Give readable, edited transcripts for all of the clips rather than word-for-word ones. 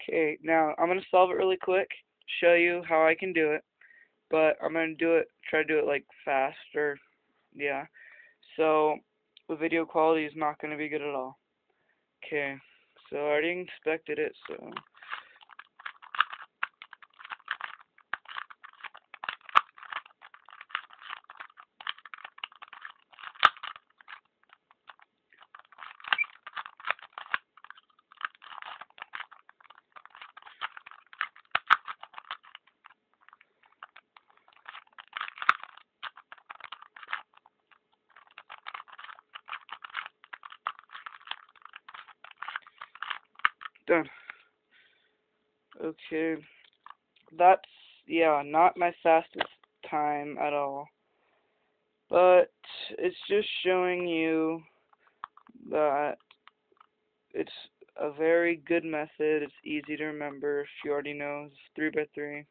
Okay, now I'm gonna solve it really quick, show you how I can do it, but I'm gonna try to do it like fast or yeah. So the video quality is not gonna be good at all. Okay, so I already inspected it, so done. Okay, that's yeah, not my fastest time at all, but it's just showing you that it's a very good method. It's easy to remember if you already know. It's 3 by 3,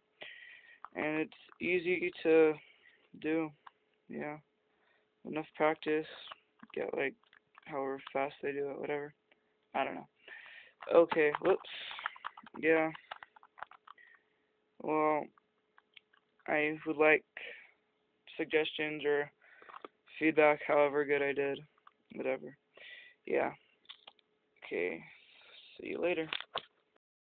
and it's easy to do. Yeah, enough practice, get like however fast they do it, whatever. I don't know. Okay, whoops. Yeah. Well, I would like suggestions or feedback, however good I did, whatever. Yeah. Okay. See you later.